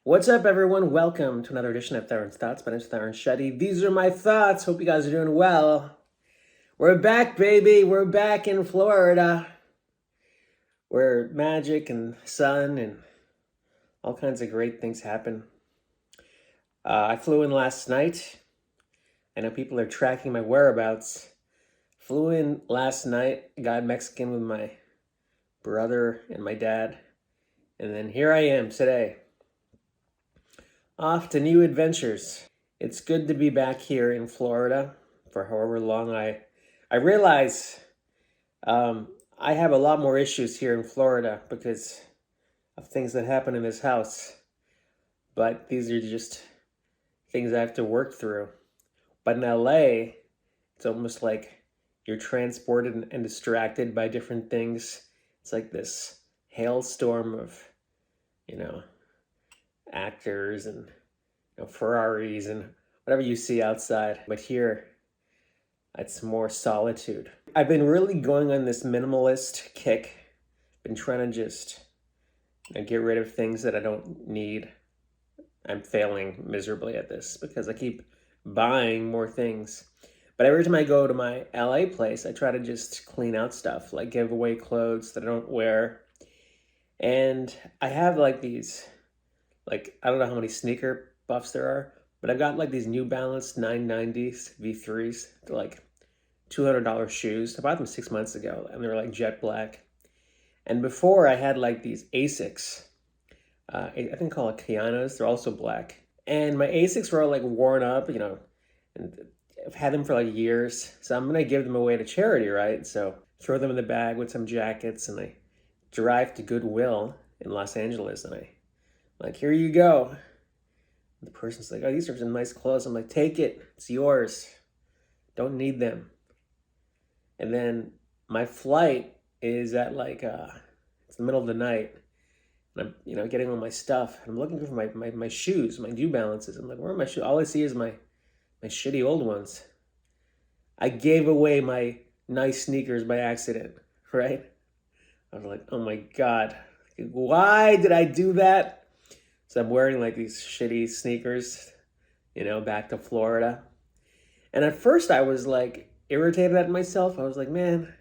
What's up, everyone? Welcome to another edition of Tarun's Thoughts. My name's Tarun Shetty. These are my thoughts. Hope you guys are doing well. We're back, baby. We're back in Florida, where magic and sun and all kinds of great things happen. I flew in last night. I know people are tracking my whereabouts. Flew in last night, got Mexican with my brother and my dad. And then here I am today. Off to new adventures. It's good to be back here in Florida for however long I realize I have a lot more issues here in Florida because of things that happen in this house. But these are just things I have to work through. But in LA, it's almost like you're transported and distracted by different things. It's like this hailstorm of, actors and Ferraris and whatever you see outside. But here, it's more solitude. I've been really going on this minimalist kick. Been trying to just get rid of things that I don't need. I'm failing miserably at this because I keep buying more things. But every time I go to my LA place, I try to just clean out stuff, like give away clothes that I don't wear. And I have these, I don't know how many sneaker buffs there are, but I've got these New Balance 990s V3s. They're $200 shoes. I bought them 6 months ago, and they're jet black. And before I had these Asics. I think called Kianos. They're also black. And my Asics were all worn up, and I've had them for years. So I'm gonna give them away to charity, right? So throw them in the bag with some jackets, and I drive to Goodwill in Los Angeles, and I here you go. And the person's like, oh, these are some nice clothes. I'm like, take it, it's yours. Don't need them. And then my flight is at it's the middle of the night. And I'm, getting all my stuff. I'm looking for my shoes, my New Balances. I'm like, where are my shoes? All I see is my shitty old ones. I gave away my nice sneakers by accident, right? I was like, oh my God, why did I do that? So I'm wearing these shitty sneakers, back to Florida. And at first I was irritated at myself. I was like, man,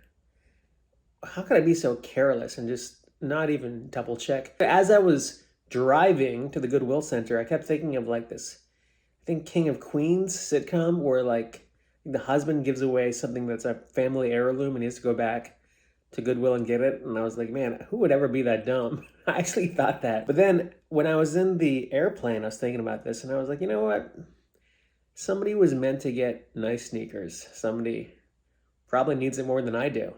how could I be so careless and just not even double check? As I was driving to the Goodwill Center, I kept thinking of this, I think King of Queens sitcom where the husband gives away something that's a family heirloom and he has to go back to Goodwill and get it. And I was like, man, who would ever be that dumb? I actually thought that. But then when I was in the airplane, I was thinking about this and I was like, you know what? Somebody was meant to get nice sneakers. Somebody probably needs it more than I do.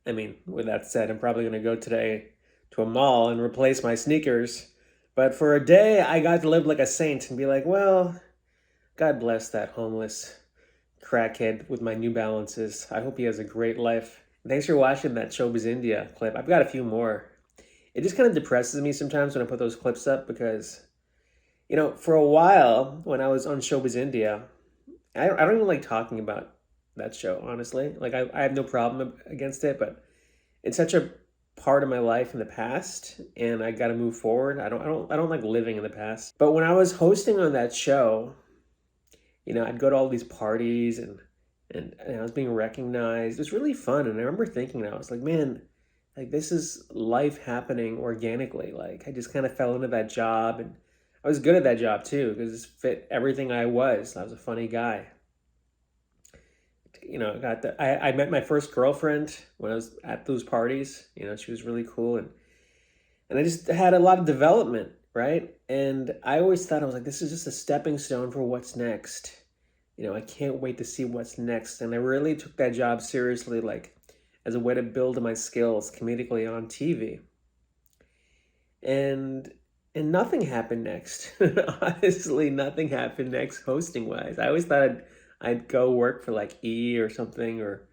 I mean, with that said, I'm probably going to go today to a mall and replace my sneakers. But for a day, I got to live like a saint and be like, well, God bless that homeless crackhead with my New Balances. I hope he has a great life. Thanks for watching that Showbiz India clip. I've got a few more. It just kind of depresses me sometimes when I put those clips up because, for a while when I was on Showbiz India, I don't even like talking about that show, honestly. I have no problem against it, but it's such a part of my life in the past, and I got to move forward. I don't like living in the past. But when I was hosting on that show, I'd go to all these parties and I was being recognized. It was really fun, and I remember thinking, I was like, man, this is life happening organically. I just kind of fell into that job, and I was good at that job too because it fit everything I was. I was a funny guy. I met my first girlfriend when I was at those parties. She was really cool, and I just had a lot of development, right? And I always thought, I was like, this is just a stepping stone for what's next. I can't wait to see what's next. And I really took that job seriously, as a way to build my skills comedically on TV. And nothing happened next. Honestly, nothing happened next hosting wise. I always thought I'd go work for E! Or something, or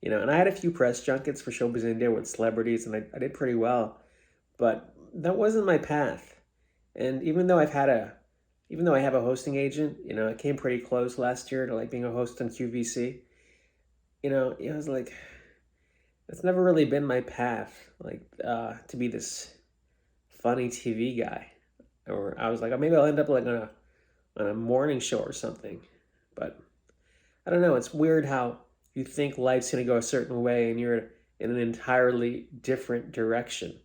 and I had a few press junkets for Showbiz India with celebrities, and I did pretty well, but that wasn't my path. And even though I have a hosting agent, I came pretty close last year to being a host on QVC. It was it's never really been my path, to be this funny TV guy. Or I was like, oh, maybe I'll end up like on a morning show or something. But I don't know. It's weird how you think life's going to go a certain way and you're in an entirely different direction.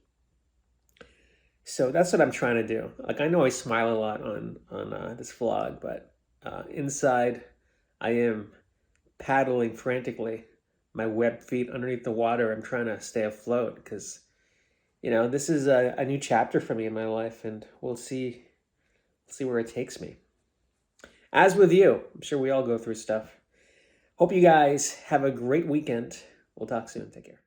So that's what I'm trying to do. Like, I know I smile a lot on this vlog, but inside I am paddling frantically, my web feet underneath the water. I'm trying to stay afloat because, this is a new chapter for me in my life, and we'll see where it takes me. As with you, I'm sure we all go through stuff. Hope you guys have a great weekend. We'll talk soon. Take care.